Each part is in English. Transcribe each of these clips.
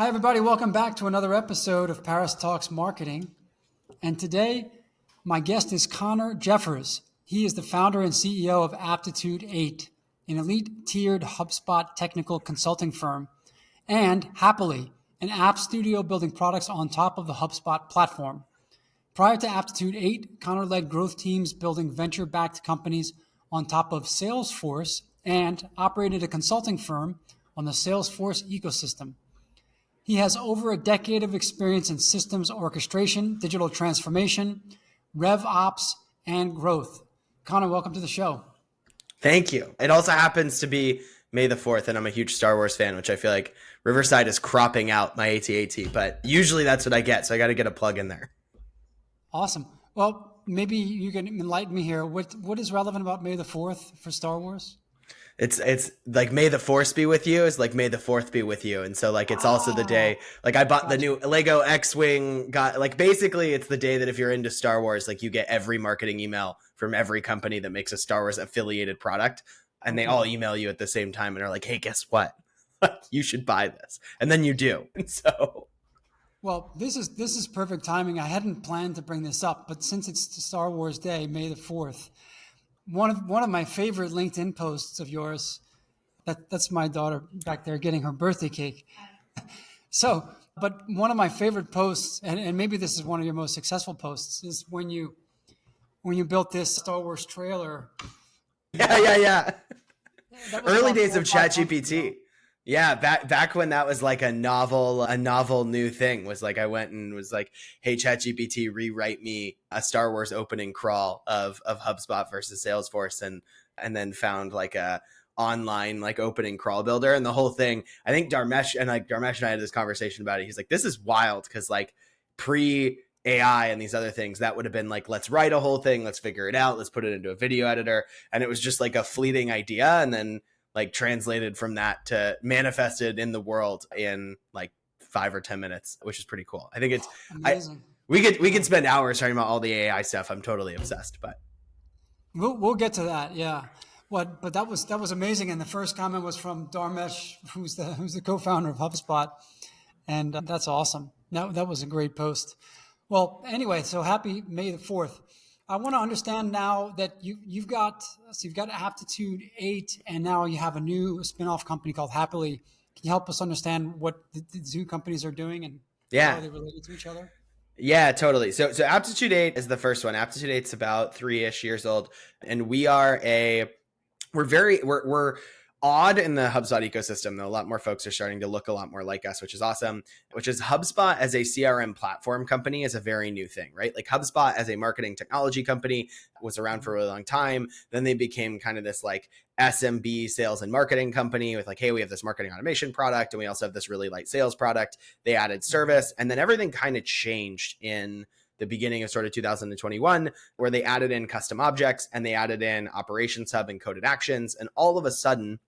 Hi, everybody. Welcome back to another episode of Paris Talks Marketing. And today, my guest is Connor Jeffers. He is the founder and CEO of Aptitude 8, an elite tiered HubSpot technical consulting firm, and Hapily, an app studio building products on top of the HubSpot platform. Prior to Aptitude 8, Connor led growth teams building venture-backed companies on top of Salesforce and operated a consulting firm on the Salesforce ecosystem. He has over a decade of experience in systems orchestration, digital transformation, rev ops, and growth. Connor, welcome to the show. Thank you. It also happens to be May the 4th, and I'm a huge Star Wars fan, which I feel like Riverside is cropping out my AT-AT, but usually that's what I get, so I got to get a plug in there. Awesome. Well, maybe you can enlighten me here. What is relevant about May the 4th for Star Wars? It's like May the Force be with you is like May the 4th be with you. And so like it's also the day, like I bought the new Lego X-Wing, basically it's the day that if you're into Star Wars, like you get every marketing email from every company that makes a Star Wars affiliated product. And they all email you at the same time and are like, hey, guess what? You should buy this. And then you do. And so... Well, this is perfect timing. I hadn't planned to bring this up, but since it's Star Wars Day, May the 4th, one of my favorite LinkedIn posts of yours, that's my daughter back there getting her birthday cake. So, but one of my favorite posts, and maybe this is one of your most successful posts, is when you built this Star Wars trailer. Yeah. Early days of ChatGPT. Yeah, back when that was like a novel new thing was like I went and was like, hey, ChatGPT, rewrite me a Star Wars opening crawl of HubSpot versus Salesforce, and then found like a online like opening crawl builder, and the whole thing. I think Dharmesh and I had this conversation about it. He's like, this is wild because like pre AI and these other things, that would have been like, let's write a whole thing, let's figure it out, let's put it into a video editor, and it was just like a fleeting idea, and then like translated from that to manifested in the world in like 5 or 10 minutes, which is pretty cool. I think it's amazing. We could spend hours talking about all the AI stuff. I'm totally obsessed, but we'll get to that. Yeah. But that was amazing. And the first comment was from Dharmesh, who's the co-founder of HubSpot. And that's awesome. That was a great post. Well, anyway, so happy May the 4th. I want to understand now that you've got Aptitude 8, and now you have a new spin-off company called Hapily. Can you help us understand what the two companies are doing and how are they related to each other? Yeah, totally. So Aptitude 8 is the first one. Aptitude 8 is about 3-ish years old, and we're odd in the HubSpot ecosystem, though a lot more folks are starting to look a lot more like us, which is awesome, which is HubSpot as a CRM platform company is a very new thing, right? Like HubSpot as a marketing technology company was around for a really long time. Then they became kind of this like SMB sales and marketing company with like, hey, we have this marketing automation product and we also have this really light sales product. They added service, and then everything kind of changed in the beginning of sort of 2021, where they added in custom objects and they added in Operations Hub and coded actions. And all of a sudden,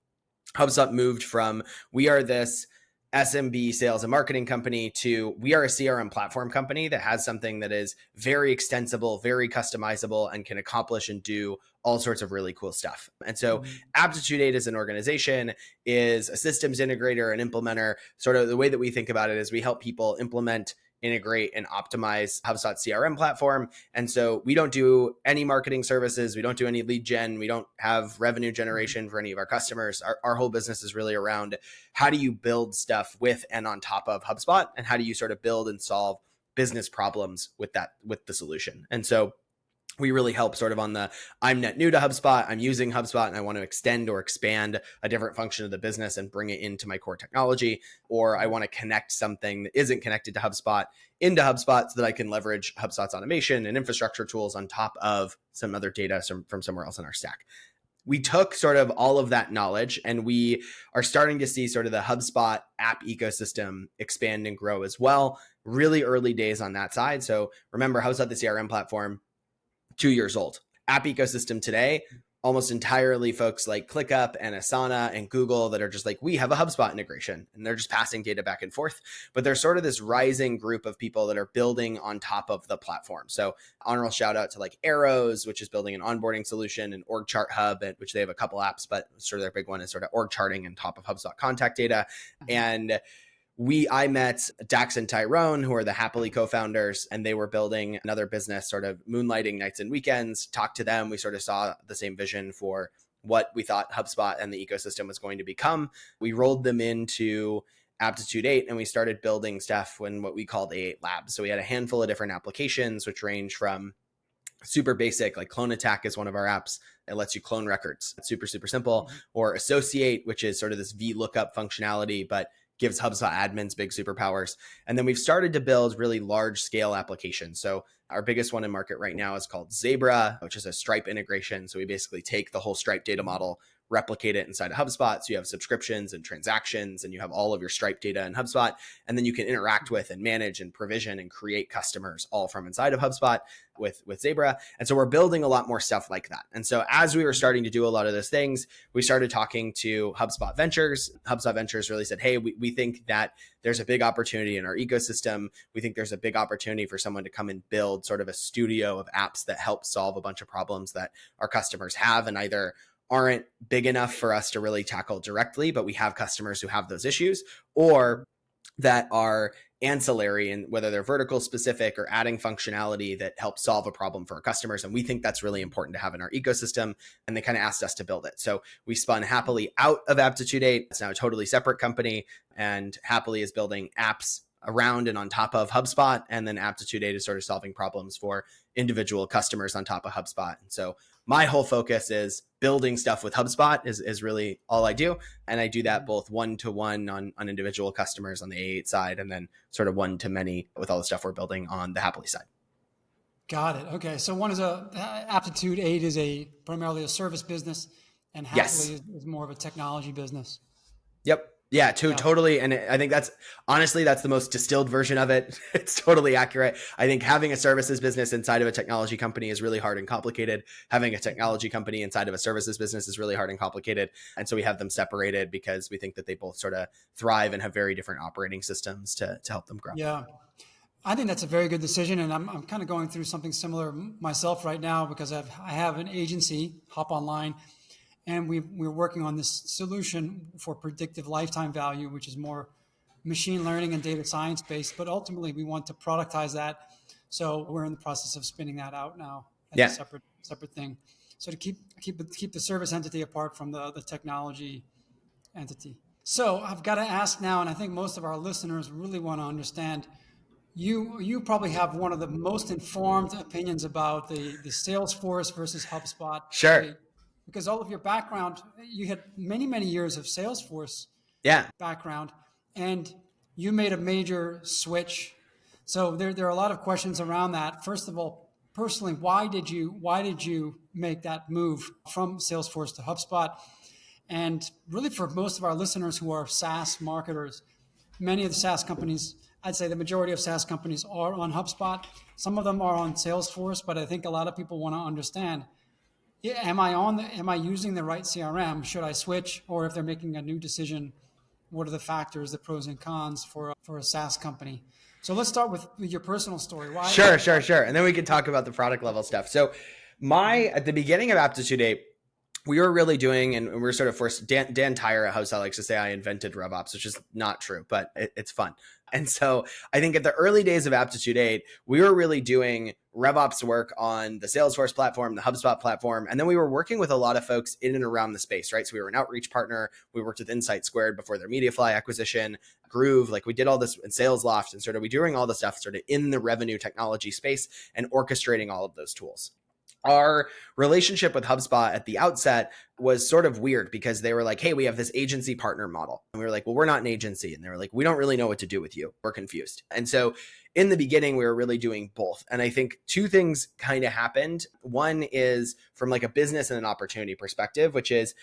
HubSpot moved from we are this SMB sales and marketing company to we are a CRM platform company that has something that is very extensible, very customizable, and can accomplish and do all sorts of really cool stuff. And so Aptitude 8 as an organization is a systems integrator and implementer. Sort of the way that we think about it is we help people implement, integrate, and optimize HubSpot CRM platform. And so we don't do any marketing services. We don't do any lead gen. We don't have revenue generation for any of our customers. Our whole business is really around how do you build stuff with and on top of HubSpot, and how do you sort of build and solve business problems with the solution. And so we really help sort of on the, I'm net new to HubSpot, I'm using HubSpot and I want to extend or expand a different function of the business and bring it into my core technology, or I want to connect something that isn't connected to HubSpot into HubSpot so that I can leverage HubSpot's automation and infrastructure tools on top of some other data from somewhere else in our stack. We took sort of all of that knowledge and we are starting to see sort of the HubSpot app ecosystem expand and grow as well. Really early days on that side. So remember, HubSpot, the CRM platform, 2 years old. App ecosystem today, almost entirely folks like ClickUp and Asana and Google that are just like, we have a HubSpot integration, and they're just passing data back and forth. But there's sort of this rising group of people that are building on top of the platform. So honorable shout out to like Arrows, which is building an onboarding solution, and Org Chart Hub, which they have a couple apps, but sort of their big one is sort of org charting on top of HubSpot contact data. And I met Dax and Tyrone, who are the Happily co-founders, and they were building another business, sort of moonlighting nights and weekends. Talked to them. We sort of saw the same vision for what we thought HubSpot and the ecosystem was going to become. We rolled them into Aptitude 8 and we started building stuff in what we called A8 Labs. So we had a handful of different applications, which range from super basic, like Clone Attack is one of our apps. It lets you clone records. It's super, super simple. Or Associate, which is sort of this VLOOKUP functionality, but gives HubSpot admins big superpowers. And then we've started to build really large scale applications. So our biggest one in market right now is called Zebra, which is a Stripe integration. So we basically take the whole Stripe data model, replicate it inside of HubSpot. So you have subscriptions and transactions, and you have all of your Stripe data in HubSpot. And then you can interact with and manage and provision and create customers all from inside of HubSpot with Zebra. And so we're building a lot more stuff like that. And so as we were starting to do a lot of those things, we started talking to HubSpot Ventures. HubSpot Ventures really said, hey, we think that there's a big opportunity in our ecosystem. We think there's a big opportunity for someone to come and build sort of a studio of apps that help solve a bunch of problems that our customers have and either aren't big enough for us to really tackle directly, but we have customers who have those issues, or that are ancillary, and whether they're vertical specific or adding functionality that helps solve a problem for our customers. And we think that's really important to have in our ecosystem. And they kind of asked us to build it. So we spun Happily out of Aptitude 8. It's now a totally separate company. And Happily is building apps around and on top of HubSpot. And then Aptitude 8 is sort of solving problems for individual customers on top of HubSpot. And so my whole focus is building stuff with HubSpot is really all I do. And I do that both one-to-one on individual customers on the A8 side, and then sort of one-to-many with all the stuff we're building on the Happily side. Got it. Okay. So one is Aptitude 8 is primarily a service business, and Happily is more of a technology business. Yep. Yeah, totally. And I think that's the most distilled version of it. It's totally accurate. I think having a services business inside of a technology company is really hard and complicated. Having a technology company inside of a services business is really hard and complicated. And so we have them separated because we think that they both sort of thrive and have very different operating systems to help them grow. Yeah. I think that's a very good decision. And I'm kind of going through something similar myself right now because I have an agency, Hop Online. And we're working on this solution for predictive lifetime value, which is more machine learning and data science based. But ultimately, we want to productize that. So we're in the process of spinning that out now as a separate thing. So to keep the service entity apart from the technology entity. So I've got to ask now, and I think most of our listeners really want to understand. You probably have one of the most informed opinions about the Salesforce versus HubSpot. Sure. Because all of your background, you had many, many years of Salesforce background, and you made a major switch. So there are a lot of questions around that. First of all, personally, why did you make that move from Salesforce to HubSpot? And really for most of our listeners who are SaaS marketers, many of the SaaS companies, I'd say the majority of SaaS companies are on HubSpot. Some of them are on Salesforce, but I think a lot of people want to understand, am I using the right CRM? Should I switch? Or if they're making a new decision, what are the factors, the pros and cons for a SaaS company? So let's start with your personal story. Why? Sure. And then we can talk about the product level stuff. So at the beginning of Aptitude 8, we were really doing, and we were sort of forced, Dan Tyre at HubSpot likes to say I invented RevOps, which is not true, but it's fun. And so I think at the early days of Aptitude 8, we were really doing RevOps work on the Salesforce platform, the HubSpot platform. And then we were working with a lot of folks in and around the space, right? So we were an outreach partner. We worked with Insight Squared before their Mediafly acquisition, Groove. Like we did all this in SalesLoft, and sort of we doing all the stuff sort of in the revenue technology space and orchestrating all of those tools. Our relationship with HubSpot at the outset was sort of weird because they were like, hey, we have this agency partner model. And we were like, well, we're not an agency. And they were like, we don't really know what to do with you. We're confused. And so in the beginning, we were really doing both. And I think two things kind of happened. One is from like a business and an opportunity perspective, which is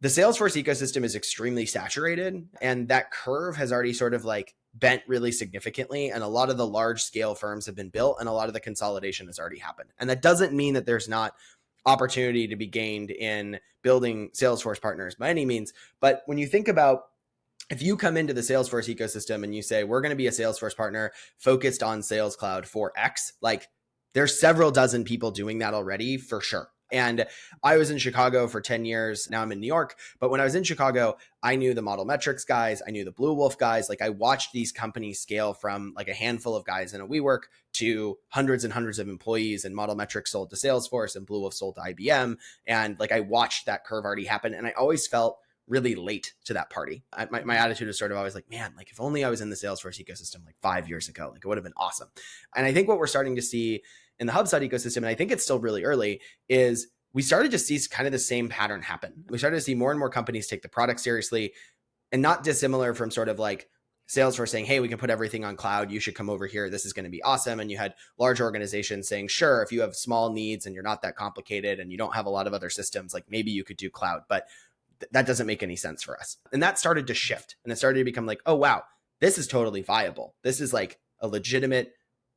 the Salesforce ecosystem is extremely saturated. And that curve has already sort of like bent really significantly. And a lot of the large scale firms have been built and a lot of the consolidation has already happened. And that doesn't mean that there's not opportunity to be gained in building Salesforce partners by any means. But when you think about, if you come into the Salesforce ecosystem and you say, we're going to be a Salesforce partner focused on Sales Cloud for X, like there's several dozen people doing that already for sure. And I was in Chicago for 10 years. Now I'm in New York. But when I was in Chicago, I knew the Model Metrics guys. I knew the Blue Wolf guys. Like I watched these companies scale from like a handful of guys in a WeWork to hundreds and hundreds of employees, and Model Metrics sold to Salesforce and Blue Wolf sold to IBM. And like I watched that curve already happen. And I always felt really late to that party. My attitude is sort of always like, man, like if only I was in the Salesforce ecosystem like 5 years ago, like it would have been awesome. And I think what we're starting to see in the HubSpot ecosystem, and I think it's still really early, is we started to see kind of the same pattern happen. We started to see more and more companies take the product seriously, and not dissimilar from sort of like Salesforce saying, hey, we can put everything on cloud. You should come over here. This is going to be awesome. And you had large organizations saying, sure, if you have small needs and you're not that complicated and you don't have a lot of other systems, like maybe you could do cloud, but that doesn't make any sense for us. And that started to shift, and it started to become like, oh, wow, this is totally viable. This is like a legitimate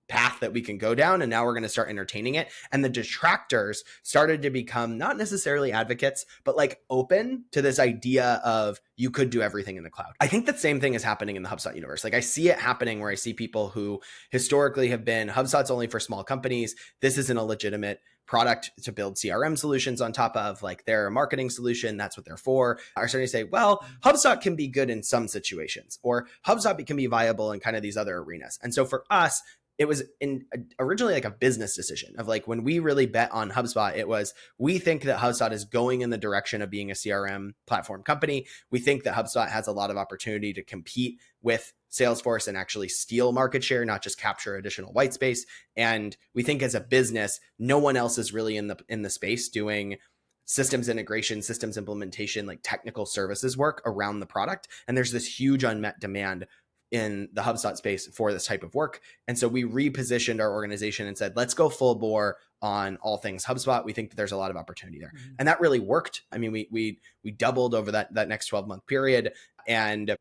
path that we can go down, and now we're going to start entertaining it. And the detractors started to become not necessarily advocates, but like open to this idea of you could do everything in the cloud. I think that same thing is happening in the HubSpot universe. Like I see it happening where I see people who historically have been HubSpot's only for small companies. This isn't a legitimate product to build CRM solutions on top of, like their marketing solution, that's what they're for, are starting to say, well, HubSpot can be good in some situations, or HubSpot can be viable in kind of these other arenas. And so for us, it was originally like a business decision of like, when we really bet on HubSpot, it was, we think that HubSpot is going in the direction of being a CRM platform company. We think that HubSpot has a lot of opportunity to compete with Salesforce and actually steal market share, not just capture additional white space. And we think as a business, no one else is really in the space doing systems integration, systems implementation, like technical services work around the product. And there's this huge unmet demand in the HubSpot space for this type of work. And so we repositioned our organization and said, let's go full bore on all things HubSpot. We think that there's a lot of opportunity there. And that really worked. I mean, we doubled over that next 12-month period. And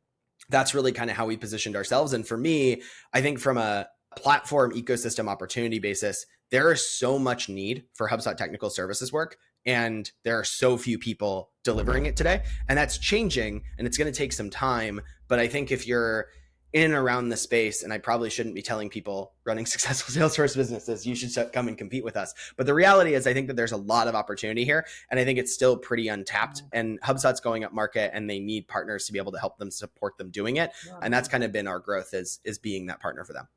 that's really kind of how we positioned ourselves. And for me, I think from a platform ecosystem opportunity basis, there is so much need for HubSpot technical services work. And there are so few people delivering it today. And that's changing, and it's going to take some time. But I think if you're in and around the space, and I probably shouldn't be telling people running successful Salesforce businesses, you should come and compete with us. But the reality is, I think that there's a lot of opportunity here, and I think it's still pretty untapped. And HubSpot's going up market, and they need partners to be able to help them support them doing it. And that's kind of been our growth, is being that partner for them.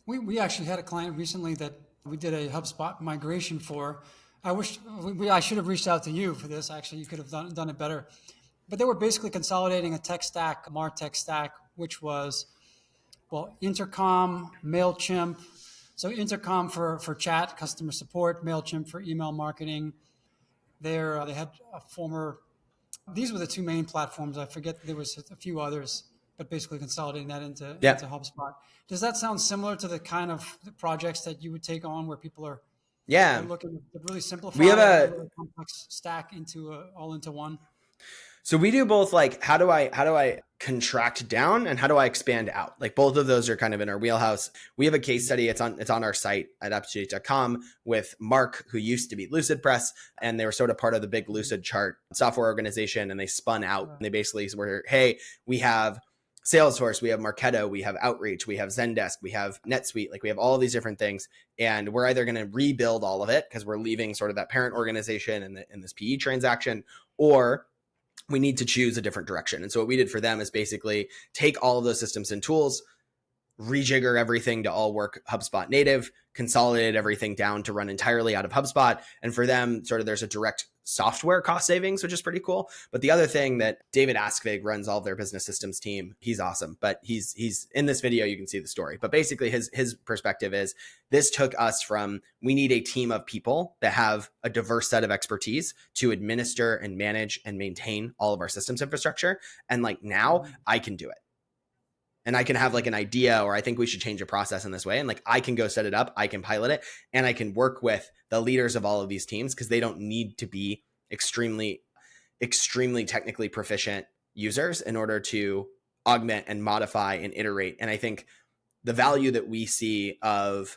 We actually had a client recently that we did a HubSpot migration for. I should have reached out to you for this. Actually, you could have done it better. But they were basically consolidating a tech stack, a MarTech stack, which was, well, Intercom, MailChimp. So Intercom for chat, customer support, MailChimp for email marketing. They had a former, these were the two main platforms. I forget, there was a few others, but basically consolidating that into HubSpot. Does that sound similar to the kind of projects that you would take on where people are looking to really simplify a really complex stack all into one? So we do both, like, how do I contract down and how do I expand out? Like both of those are kind of in our wheelhouse. We have a case study. It's on our site at aptitude.com with Mark, who used to be Lucid Press, and they were sort of part of the big Lucid chart software organization, and they spun out. And they basically were, hey, we have Salesforce, we have Marketo, we have Outreach, we have Zendesk, we have NetSuite, like we have all these different things. And we're either going to rebuild all of it because we're leaving sort of that parent organization in this PE transaction, or we need to choose a different direction. And so what we did for them is basically take all of those systems and tools, rejigger everything to all work HubSpot native, consolidate everything down to run entirely out of HubSpot. And for them, sort of there's a direct software cost savings, which is pretty cool. But the other thing that David Askvig runs all of their business systems team, he's awesome, but he's in this video, you can see the story. But basically his perspective is, this took us from, we need a team of people that have a diverse set of expertise to administer and manage and maintain all of our systems infrastructure. And like now I can do it. And I can have like an idea, or I think we should change a process in this way. And like, I can go set it up, I can pilot it, and I can work with the leaders of all of these teams because they don't need to be extremely, extremely technically proficient users in order to augment and modify and iterate. And I think the value that we see of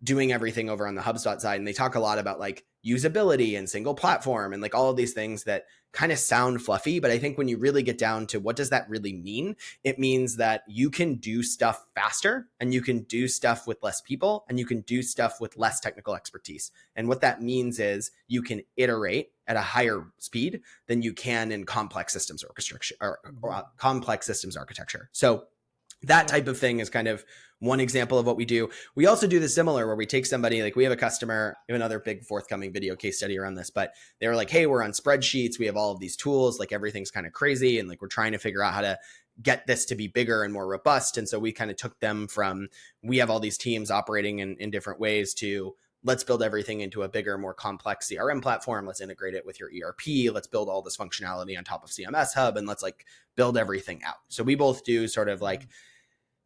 doing everything over on the HubSpot side, and they talk a lot about like usability and single platform and like all of these things that kind of sound fluffy, but I think when you really get down to what does that really mean, it means that you can do stuff faster and you can do stuff with less people and you can do stuff with less technical expertise. And what that means is you can iterate at a higher speed than you can in complex systems orchestration or complex systems architecture. So that type of thing is kind of one example of what we do. We also do the similar where we take somebody, like we have a customer, we have another big forthcoming video case study around this, but they were like, hey, we're on spreadsheets. We have all of these tools, like everything's kind of crazy. And like, we're trying to figure out how to get this to be bigger and more robust. And so we kind of took them from, we have all these teams operating in different ways to let's build everything into a bigger, more complex CRM platform. Let's integrate it with your ERP. Let's build all this functionality on top of CMS Hub and let's like build everything out. So we both do sort of like,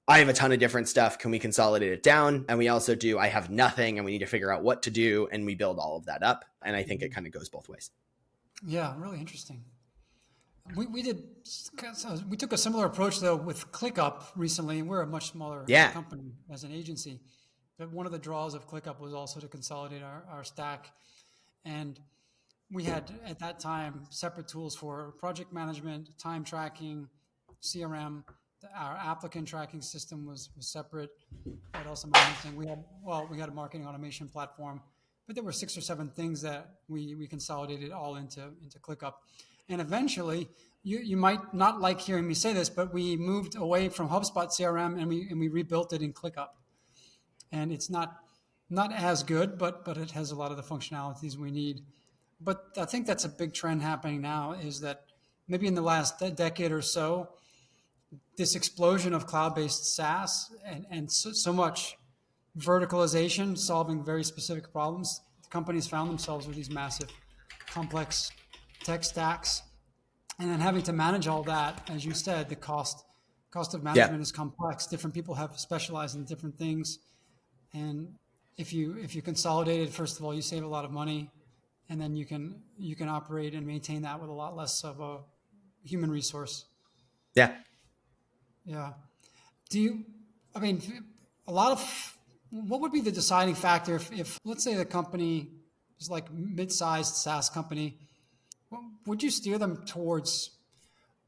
I have a ton of different stuff. Can we consolidate it down? And we also do, I have nothing and we need to figure out what to do. And we build all of that up. And I think it kind of goes both ways. Yeah, really interesting. We took a similar approach though with ClickUp recently. We're a much smaller company as an agency. But one of the draws of ClickUp was also to consolidate our stack. And we had at that time separate tools for project management, time tracking, CRM. Our applicant tracking system was separate. What else am I missing? We had a marketing automation platform, but there were 6 or 7 things that we consolidated all into ClickUp. And eventually, you might not like hearing me say this, but we moved away from HubSpot CRM and we rebuilt it in ClickUp. And it's not as good, but it has a lot of the functionalities we need. But I think that's a big trend happening now is that maybe in the last decade or so, this explosion of cloud-based SaaS and so much verticalization, solving very specific problems, companies found themselves with these massive, complex tech stacks, and then having to manage all that, as you said, the cost of management is complex. Different people have specialized in different things, and if you consolidate it, first of all, you save a lot of money, and then you can operate and maintain that with a lot less of a human resource. Yeah. Yeah. What would be the deciding factor if let's say the company is like mid-sized SaaS company, would you steer them towards,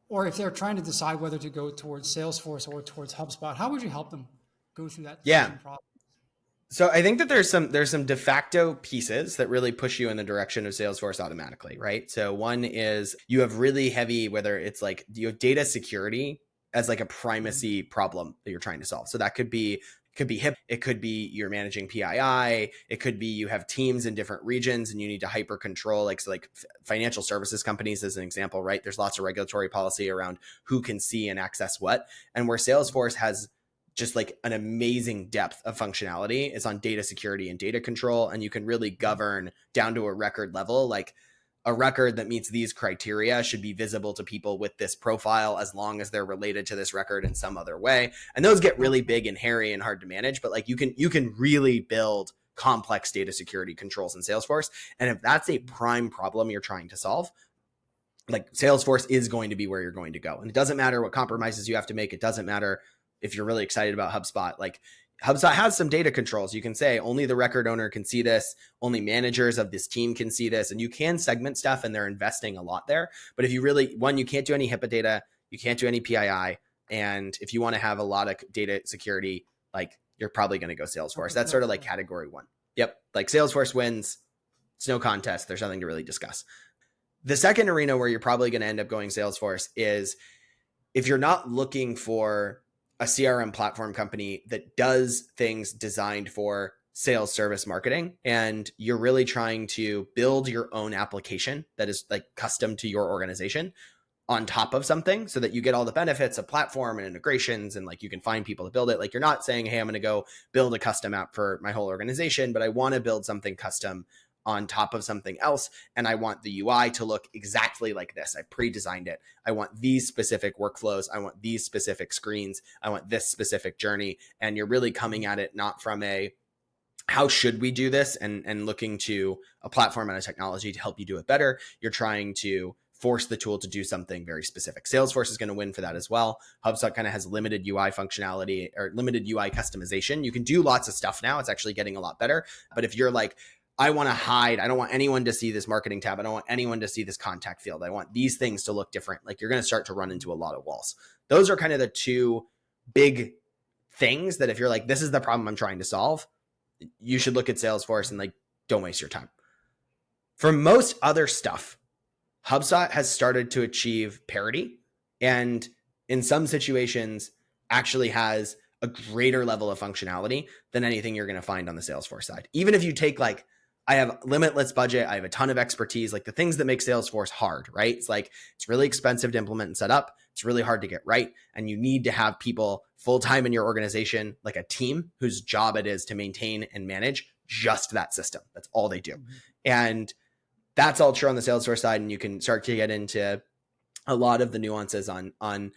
or if they're trying to decide whether to go towards Salesforce or towards HubSpot, how would you help them go through that decision process? So I think that there's some de facto pieces that really push you in the direction of Salesforce automatically, right? So one is you have really heavy, whether it's like you have data security as like a primacy problem that you're trying to solve. So that could be HIP, it could be you're managing PII, it could be you have teams in different regions and you need to hyper control, like financial services companies as an example, right? There's lots of regulatory policy around who can see and access what. And where Salesforce has just like an amazing depth of functionality is on data security and data control. And you can really govern down to a record level, like a record that meets these criteria should be visible to people with this profile as long as they're related to this record in some other way. And those get really big and hairy and hard to manage, but like you can really build complex data security controls in Salesforce. And if that's a prime problem you're trying to solve, like Salesforce is going to be where you're going to go. And it doesn't matter what compromises you have to make. It doesn't matter if you're really excited about HubSpot. Like HubSpot has some data controls. You can say only the record owner can see this, only managers of this team can see this, and you can segment stuff, and they're investing a lot there. But if you really, you can't do any HIPAA data, you can't do any PII, and if you want to have a lot of data security, like you're probably going to go Salesforce. That's sort of like category one. Yep, like Salesforce wins. It's no contest. There's nothing to really discuss. The second arena where you're probably going to end up going Salesforce is if you're not looking for a CRM platform company that does things designed for sales service marketing, and you're really trying to build your own application that is like custom to your organization on top of something so that you get all the benefits of platform and integrations and like you can find people to build it. Like you're not saying, hey, I'm going to go build a custom app for my whole organization, but I want to build something custom on top of something else. And I want the UI to look exactly like this. I pre-designed it. I want these specific workflows. I want these specific screens. I want this specific journey. And you're really coming at it not from a, how should we do this? And looking to a platform and a technology to help you do it better. You're trying to force the tool to do something very specific. Salesforce is going to win for that as well. HubSpot kind of has limited UI functionality or limited UI customization. You can do lots of stuff now. It's actually getting a lot better. But if you're like, I want to hide. I don't want anyone to see this marketing tab. I don't want anyone to see this contact field. I want these things to look different. Like you're going to start to run into a lot of walls. Those are kind of the two big things that if you're like, this is the problem I'm trying to solve, you should look at Salesforce and like, don't waste your time. For most other stuff, HubSpot has started to achieve parity and in some situations actually has a greater level of functionality than anything you're going to find on the Salesforce side. Even if you take like, I have limitless budget, I have a ton of expertise, like the things that make Salesforce hard, right? It's like, it's really expensive to implement and set up. It's really hard to get right. And you need to have people full-time in your organization, like a team whose job it is to maintain and manage just that system. That's all they do. And that's all true on the Salesforce side. And you can start to get into a lot of the nuances on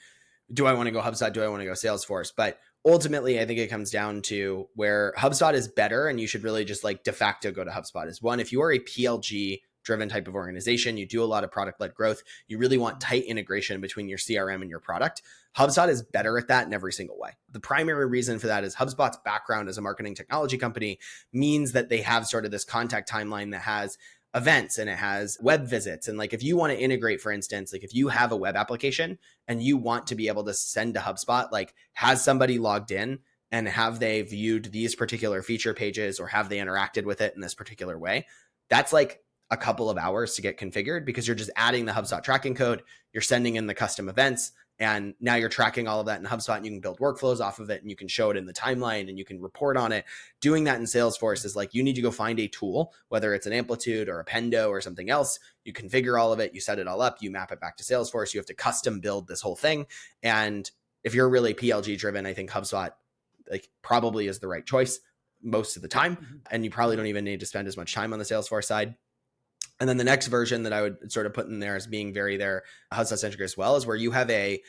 do I want to go HubSpot? Do I want to go Salesforce? But ultimately, I think it comes down to where HubSpot is better and you should really just like de facto go to HubSpot is one. If you are a PLG driven type of organization, you do a lot of product led growth, you really want tight integration between your CRM and your product. HubSpot is better at that in every single way. The primary reason for that is HubSpot's background as a marketing technology company means that they have sort of this contact timeline that has events and it has web visits. And like, if you want to integrate, for instance, like if you have a web application and you want to be able to send to HubSpot, like has somebody logged in and have they viewed these particular feature pages or have they interacted with it in this particular way, that's like a couple of hours to get configured because you're just adding the HubSpot tracking code, you're sending in the custom events, and now you're tracking all of that in HubSpot and you can build workflows off of it and you can show it in the timeline and you can report on it. Doing that in Salesforce is like, you need to go find a tool, whether it's an Amplitude or a Pendo or something else. You configure all of it, you set it all up, you map it back to Salesforce, you have to custom build this whole thing. And if you're really PLG driven, I think HubSpot like probably is the right choice most of the time. And you probably don't even need to spend as much time on the Salesforce side. And then the next version that I would sort of put in there as being very there, HubSpot centric as well, is where you have a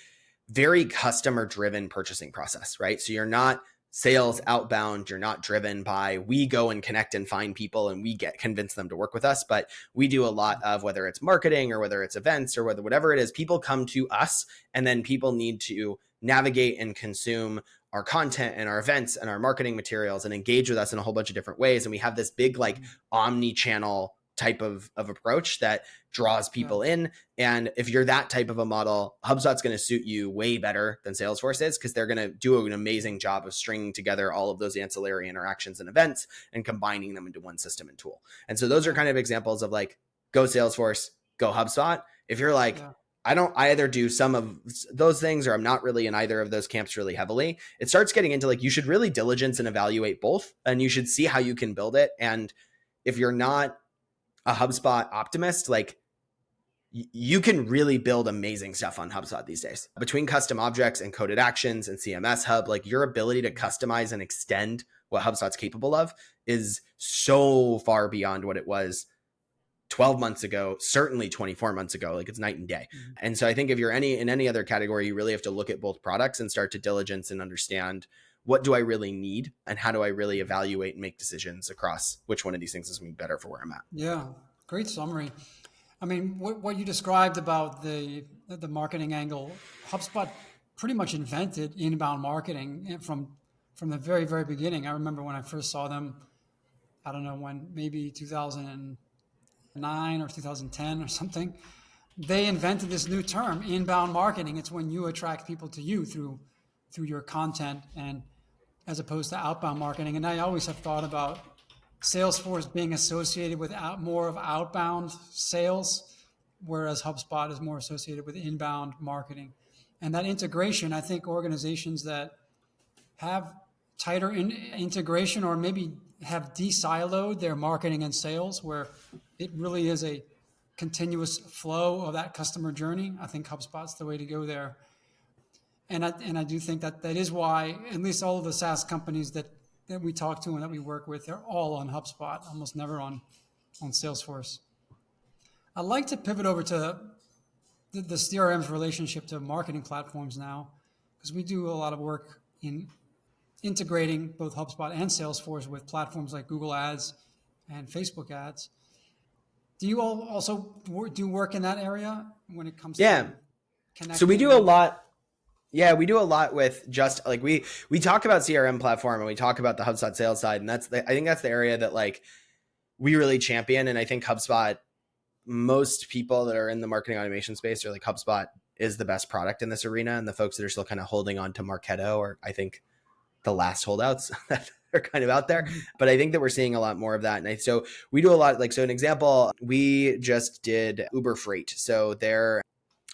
very customer driven purchasing process, right? So you're not sales outbound, you're not driven by we go and connect and find people and we convince them to work with us, but we do a lot of whether it's marketing or whether it's events or whatever it is, people come to us and then people need to navigate and consume our content and our events and our marketing materials and engage with us in a whole bunch of different ways. And we have this big like omni-channel type of approach that draws people in. And if you're that type of a model, HubSpot's going to suit you way better than Salesforce is because they're going to do an amazing job of stringing together all of those ancillary interactions and events and combining them into one system and tool. And so those are kind of examples of like, go Salesforce, go HubSpot. If you're like, I either do some of those things or I'm not really in either of those camps really heavily, it starts getting into like, you should really diligence and evaluate both and you should see how you can build it. And if you're not a HubSpot optimist, like you can really build amazing stuff on HubSpot these days. Between custom objects and coded actions and CMS Hub, like your ability to customize and extend what HubSpot's capable of is so far beyond what it was 12 months ago, certainly 24 months ago, like it's night and day. And so I think if you're in any other category, you really have to look at both products and start to diligence and understand what do I really need and how do I really evaluate and make decisions across which one of these things is going to be better for where I'm at. Yeah, great summary. I mean, what you described about the marketing angle, HubSpot pretty much invented inbound marketing from the very, very beginning. I remember when I first saw them, I don't know when, maybe 2009 or 2010 or something. They invented this new term, inbound marketing. It's when you attract people to you through your content and as opposed to outbound marketing. And I always have thought about Salesforce being associated with more of outbound sales, whereas HubSpot is more associated with inbound marketing. And that integration, I think organizations that have tighter integration or maybe have de-siloed their marketing and sales, where it really is a continuous flow of that customer journey, I think HubSpot's the way to go there. And I do think that is why at least all of the SaaS companies that we talk to and that we work with, they're all on HubSpot, almost never on Salesforce. I'd like to pivot over to the CRM's relationship to marketing platforms now, because we do a lot of work in integrating both HubSpot and Salesforce with platforms like Google Ads and Facebook Ads. Do you all also do work in that area when it comes to connecting? So we do a lot. Yeah, we do a lot with just like we talk about CRM platform and we talk about the HubSpot sales side. And I think that's the area that like we really champion. And I think HubSpot, most people that are in the marketing automation space are like, HubSpot is the best product in this arena. And the folks that are still kind of holding on to Marketo are, I think, the last holdouts that are kind of out there. But I think that we're seeing a lot more of that. And so we do a lot, like, so an example, we just did Uber Freight. So they're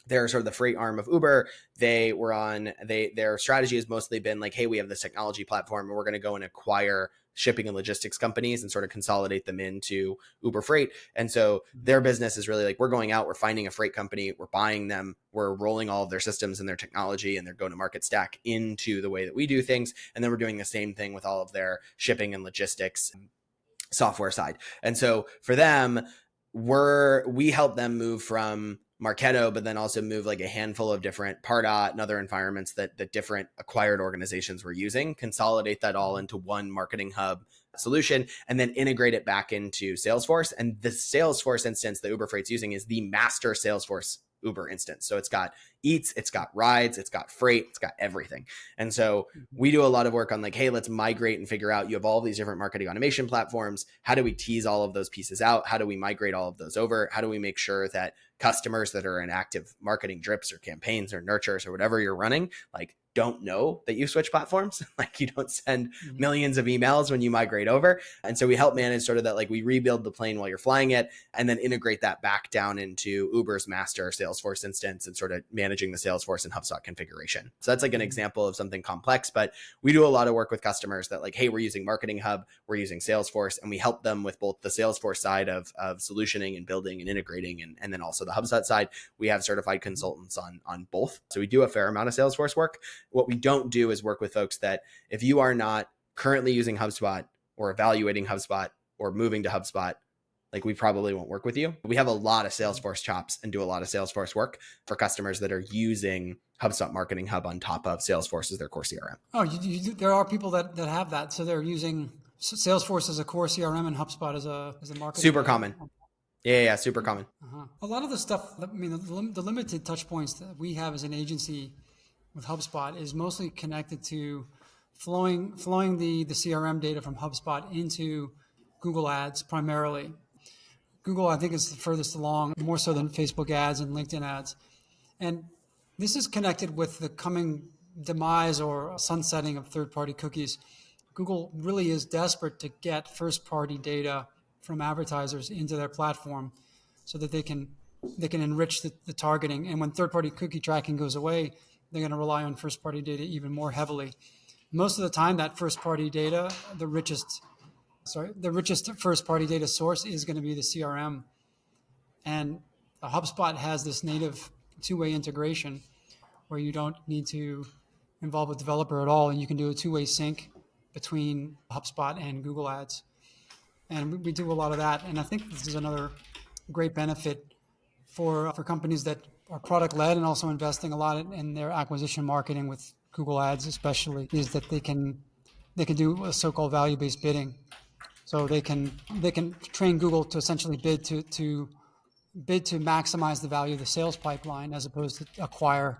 sort of the freight arm of Uber. Their strategy has mostly been like, hey, we have this technology platform and we're going to go and acquire shipping and logistics companies and sort of consolidate them into Uber Freight. And so their business is really like, we're going out, we're finding a freight company, we're buying them, we're rolling all of their systems and their technology and their go-to-market stack into the way that we do things. And then we're doing the same thing with all of their shipping and logistics software side. And so for them, we help them move from Marketo, but then also move like a handful of different Pardot and other environments that different acquired organizations were using, consolidate that all into one marketing hub solution, and then integrate it back into Salesforce. And the Salesforce instance that Uber Freight's using is the master Salesforce Uber instance. So it's got Eats, it's got rides, it's got freight, it's got everything. And so we do a lot of work on like, hey, let's migrate and figure out, you have all these different marketing automation platforms. How do we tease all of those pieces out? How do we migrate all of those over? How do we make sure that customers that are in active marketing drips or campaigns or nurtures or whatever you're running, like, don't know that you switch platforms? Like, you don't send millions of emails when you migrate over. And so we help manage sort of that, like, we rebuild the plane while you're flying it and then integrate that back down into Uber's master Salesforce instance and sort of managing the Salesforce and HubSpot configuration. So that's like an example of something complex, but we do a lot of work with customers that like, hey, we're using Marketing Hub, we're using Salesforce, and we help them with both the Salesforce side of solutioning and building and integrating, and then also the HubSpot side. We have certified consultants on both. So we do a fair amount of Salesforce work. What we don't do is work with folks that, if you are not currently using HubSpot or evaluating HubSpot or moving to HubSpot, like, we probably won't work with you. We have a lot of Salesforce chops and do a lot of Salesforce work for customers that are using HubSpot Marketing Hub on top of Salesforce as their core CRM. Oh, there are people that have that. So they're using Salesforce as a core CRM and HubSpot as a marketing. Super common. Yeah, super common. A lot of the stuff, I mean, the limited touch points that we have as an agency with HubSpot is mostly connected to flowing the CRM data from HubSpot into Google Ads primarily. Google, I think, is the furthest along, more so than Facebook ads and LinkedIn ads. And this is connected with the coming demise or sunsetting of third-party cookies. Google really is desperate to get first-party data from advertisers into their platform so that they can enrich the targeting. And when third-party cookie tracking goes away, they're going to rely on first-party data even more heavily. Most of the time, that first-party data, the richest first-party data source is going to be the CRM. And HubSpot has this native two-way integration where you don't need to involve a developer at all, and you can do a two-way sync between HubSpot and Google Ads. And we do a lot of that. And I think this is another great benefit for companies that are product-led and also investing a lot in their acquisition marketing with Google Ads especially, is that they can do a so-called value-based bidding. So they can train Google to essentially bid to maximize the value of the sales pipeline as opposed to acquire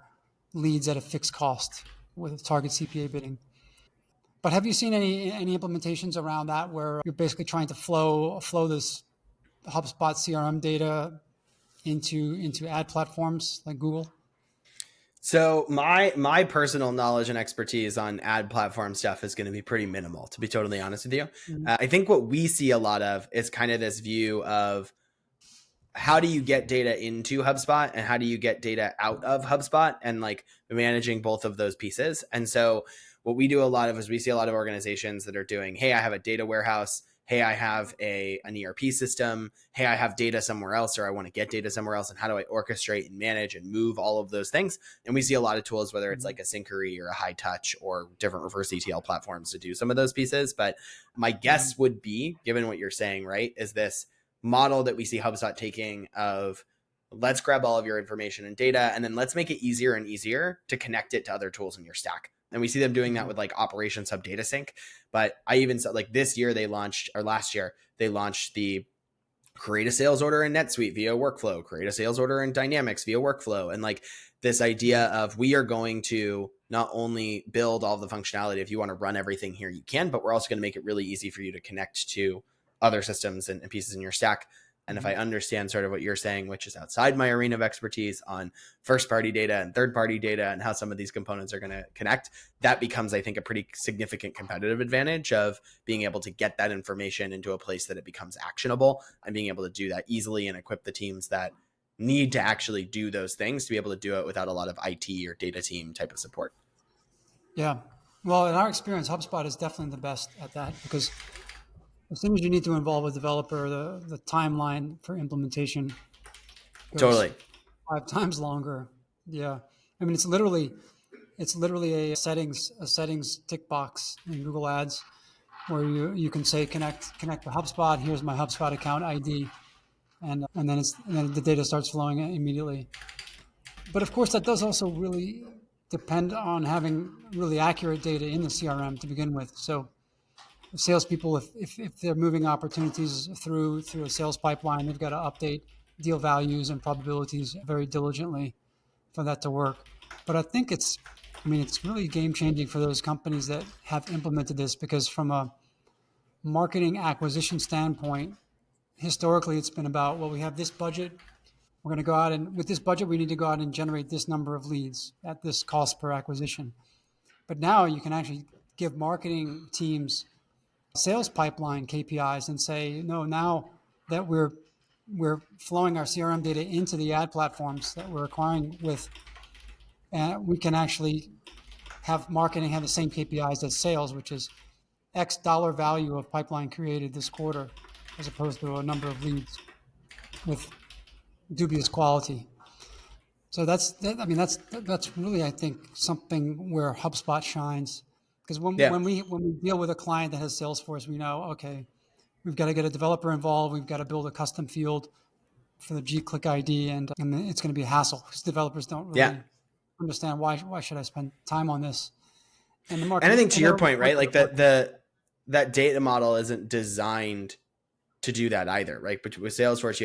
leads at a fixed cost with target CPA bidding. But have you seen any implementations around that where you're basically trying to flow this HubSpot CRM data into ad platforms like Google? So my personal knowledge and expertise on ad platform stuff is going to be pretty minimal, to be totally honest with you. I think what we see a lot of is kind of this view of, how do you get data into HubSpot and how do you get data out of HubSpot, and like managing both of those pieces. And so what we do a lot of is we see a lot of organizations that are doing, hey, I have a data warehouse. Hey, I have an ERP system. Hey, I have data somewhere else, or I want to get data somewhere else. And how do I orchestrate and manage and move all of those things? And we see a lot of tools, whether it's like a Syncery or a High Touch or different reverse ETL platforms to do some of those pieces. But my guess would be, given what you're saying, right, is this model that we see HubSpot taking of, let's grab all of your information and data, and then let's make it easier and easier to connect it to other tools in your stack. And we see them doing that with like Operations Hub Data Sync. But I even saw, like, last year they launched the create a sales order in NetSuite via workflow, create a sales order in Dynamics via workflow. And like this idea of, we are going to not only build all the functionality, if you want to run everything here, you can, but we're also going to make it really easy for you to connect to other systems and pieces in your stack. And if I understand sort of what you're saying, which is outside my arena of expertise on first-party data and third-party data and how some of these components are going to connect, that becomes, I think, a pretty significant competitive advantage of being able to get that information into a place that it becomes actionable and being able to do that easily and equip the teams that need to actually do those things to be able to do it without a lot of IT or data team type of support. Yeah. Well, in our experience, HubSpot is definitely the best at that because as soon as you need to involve a developer, the timeline for implementation goes Totally. 5 times longer. Yeah. I mean, it's literally a settings tick box in Google Ads where you can say connect to HubSpot. Here's my HubSpot account ID, and then the data starts flowing immediately. But of course, that does also really depend on having really accurate data in the CRM to begin with. So salespeople, if they're moving opportunities through a sales pipeline, they've got to update deal values and probabilities very diligently for that to work. But I think it's really game changing for those companies that have implemented this because from a marketing acquisition standpoint, historically it's been about, well, we have this budget. We're going to go out and with this budget, we need to go out and generate this number of leads at this cost per acquisition. But now you can actually give marketing teams sales pipeline KPIs and say, no, now that we're flowing our CRM data into the ad platforms that we're acquiring with, we can actually have marketing have the same KPIs as sales, which is X dollar value of pipeline created this quarter, as opposed to a number of leads with dubious quality. So that's really, I think, something where HubSpot shines. Because when we deal with a client that has Salesforce, we know, okay, we've got to get a developer involved. We've got to build a custom field for the G-Click ID, and it's going to be a hassle because developers don't really understand why should I spend time on this. And the market, and I think to your point, right, like that data model isn't designed to do that either, right? But with Salesforce,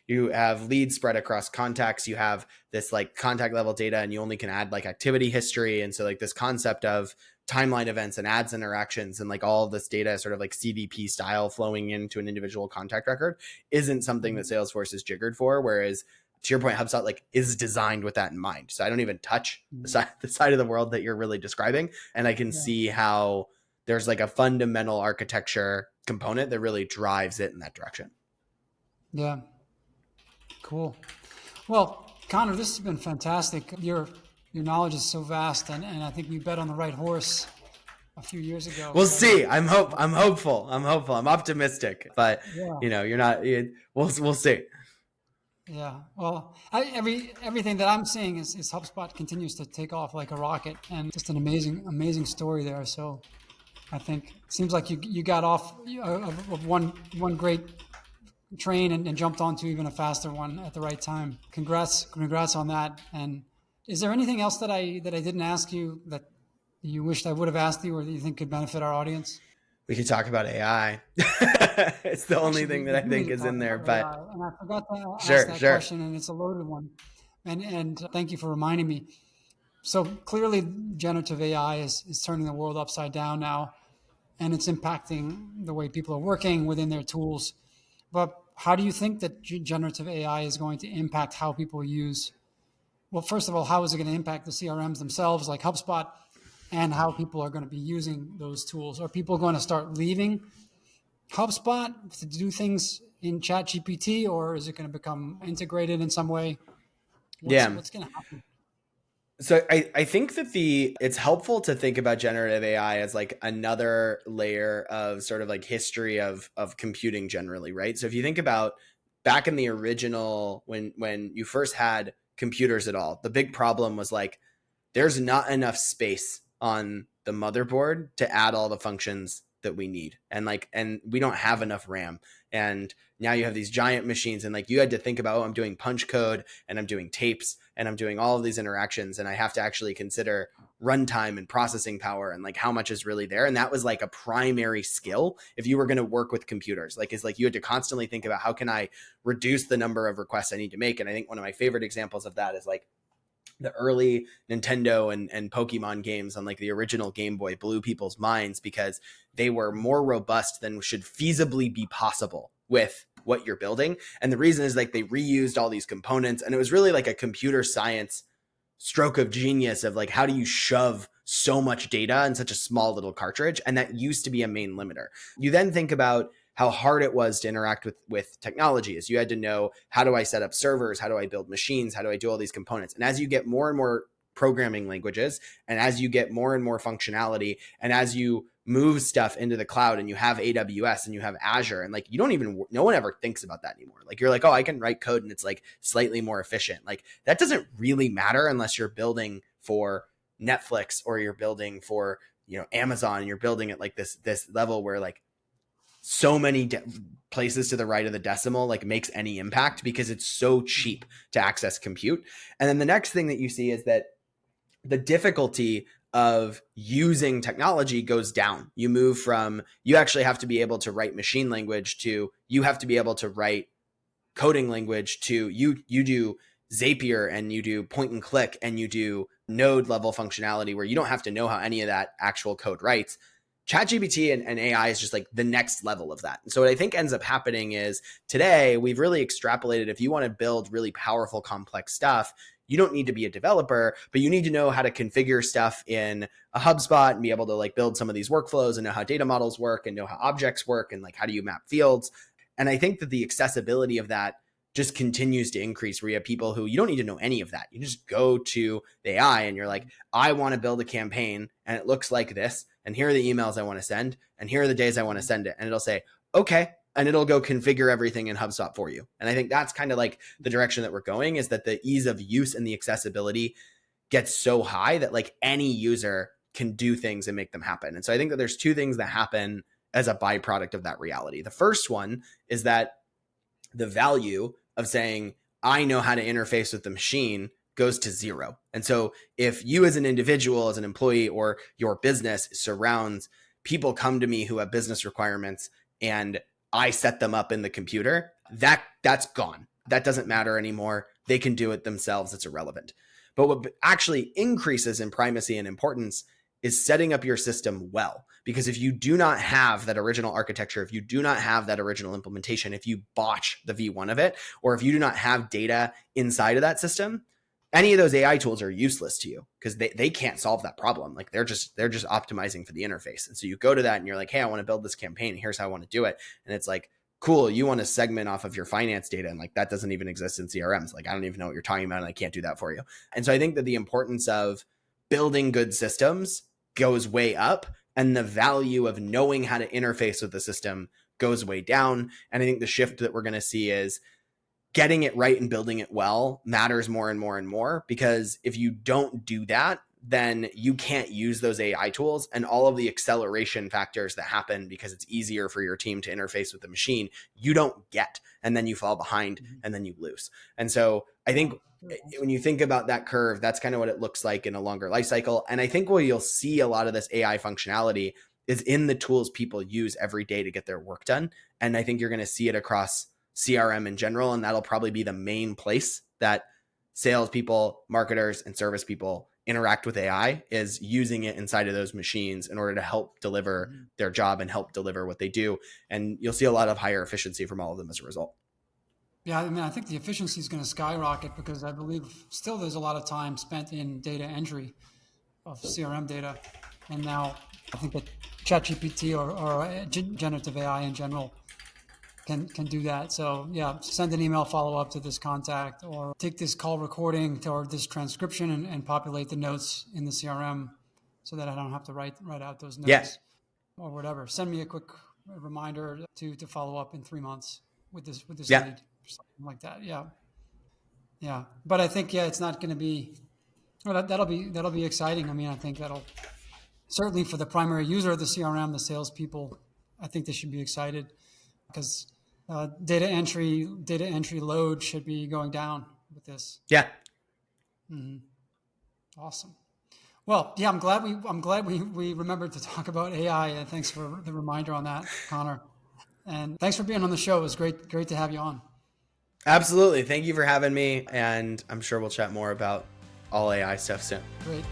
you have leads spread across contacts. You have this like contact level data, and you only can add like activity history. And so like this concept of timeline events and ads interactions and like all of this data sort of like CDP style flowing into an individual contact record isn't something that Salesforce is jiggered for. Whereas to your point, HubSpot like is designed with that in mind. So I don't even touch the side of the world that you're really describing. And I can see how there's like a fundamental architecture component that really drives it in that direction. Yeah. Cool. Well, Connor, this has been fantastic. Your knowledge is so vast, and I think we bet on the right horse a few years ago. We'll see. I'm hopeful. I'm optimistic, but you're not. We'll see. Yeah. Well, everything that I'm seeing is HubSpot continues to take off like a rocket, and just an amazing story there. So I think it seems like you got off of one great train and jumped onto even a faster one at the right time. Congrats on that. And is there anything else that I didn't ask you that you wished I would have asked you or that you think could benefit our audience? We could talk about AI. It's the only thing that I think is in there, but AI. And I forgot to ask that question, and it's a loaded one. And thank you for reminding me. So clearly generative AI is turning the world upside down now, and it's impacting the way people are working within their tools. But how do you think that generative AI is going to impact how people use? Well, first of all, how is it going to impact the CRMs themselves, like HubSpot, and how people are going to be using those tools? Are people going to start leaving HubSpot to do things in ChatGPT, or is it going to become integrated in some way? What's going to happen? So I think that it's helpful to think about generative AI as like another layer of sort of like history of computing generally, right? So if you think about back in the original, when you first had computers at all, the big problem was like, there's not enough space on the motherboard to add all the functions that we need. And we don't have enough RAM. And now you have these giant machines, and like you had to think about, I'm doing punch code and I'm doing tapes and I'm doing all of these interactions, and I have to actually consider runtime and processing power and like how much is really there. And that was like a primary skill if you were going to work with computers. You had to constantly think about how can I reduce the number of requests I need to make. And I think one of my favorite examples of that is like the early Nintendo and Pokemon games on like the original Game Boy blew people's minds because they were more robust than should feasibly be possible with what you're building. And the reason is like they reused all these components, and it was really like a computer science stroke of genius of like, how do you shove so much data in such a small little cartridge? And that used to be a main limiter. You then think about how hard it was to interact with technology, is you had to know, how do I set up servers? How do I build machines? How do I do all these components? And as you get more and more programming languages, and as you get more and more functionality, and as you move stuff into the cloud, and you have AWS and you have Azure, and like, no one ever thinks about that anymore. Like, you're like, oh, I can write code and it's like slightly more efficient. Like, that doesn't really matter unless you're building for Netflix, or you're building for, Amazon, and you're building at like this level where like so many places to the right of the decimal like makes any impact, because it's so cheap to access compute. And then the next thing that you see is that the difficulty of using technology goes down. You move from, you actually have to be able to write machine language, to you have to be able to write coding language, to you do Zapier, and you do point and click, and you do node level functionality where you don't have to know how any of that actual code writes. ChatGPT and AI is just like the next level of that. And so what I think ends up happening is, today we've really extrapolated, if you want to build really powerful, complex stuff, you don't need to be a developer, but you need to know how to configure stuff in a HubSpot and be able to like build some of these workflows, and know how data models work, and know how objects work, and like, how do you map fields? And I think that the accessibility of that just continues to increase, where you have people who, you don't need to know any of that. You just go to the AI and you're like, I want to build a campaign and it looks like this, and here are the emails I want to send, and here are the days I want to send it. And it'll say, okay. And it'll go configure everything in HubSpot for you. And I think that's kind of like the direction that we're going, is that the ease of use and the accessibility gets so high that like any user can do things and make them happen. And so I think that there's two things that happen as a byproduct of that reality. The first one is that the value of saying, I know how to interface with the machine, goes to zero. And so if you as an individual, as an employee, or your business surrounds people come to me who have business requirements, and I set them up in the computer, that's gone. That doesn't matter anymore. They can do it themselves. It's irrelevant. But what actually increases in primacy and importance is setting up your system well. Because if you do not have that original architecture, if you do not have that original implementation, if you botch the V1 of it, or if you do not have data inside of that system, any of those AI tools are useless to you, because they can't solve that problem. Like, they're just optimizing for the interface. And so you go to that and you're like, hey, I want to build this campaign. Here's how I want to do it. And it's like, cool, you want to segment off of your finance data, and like, that doesn't even exist in CRMs. Like, I don't even know what you're talking about, and I can't do that for you. And so I think that the importance of building good systems goes way up, and the value of knowing how to interface with the system goes way down. And I think the shift that we're going to see is getting it right and building it well matters more and more and more, because if you don't do that, then you can't use those AI tools and all of the acceleration factors that happen because it's easier for your team to interface with the machine, you don't get, and then you fall behind and then you lose. And so I think when you think about that curve, that's kind of what it looks like in a longer life cycle. And I think where you'll see a lot of this AI functionality is in the tools people use every day to get their work done. And I think you're going to see it across CRM in general, and that'll probably be the main place that salespeople, marketers, and service people interact with AI, is using it inside of those machines in order to help deliver their job and help deliver what they do. And you'll see a lot of higher efficiency from all of them as a result. Yeah, I mean, I think the efficiency is going to skyrocket, because I believe still there's a lot of time spent in data entry of CRM data. And now I think that ChatGPT or generative AI in general can do that. So yeah, send an email follow up to this contact, or take this call recording or this transcription and populate the notes in the CRM so that I don't have to write out those notes or whatever. Send me a quick reminder to follow up in 3 months with this lead, or something like that. Yeah. But I think, it's not going to be, well, that'll be exciting. I mean, I think that'll certainly, for the primary user of the CRM, the salespeople, I think they should be excited, because data entry load should be going down with this. Yeah. Mm-hmm. Awesome. Well, yeah, I'm glad we remembered to talk about AI, and thanks for the reminder on that, Connor. And thanks for being on the show. It was great to have you on. Absolutely. Thank you for having me. And I'm sure we'll chat more about all AI stuff soon. Great.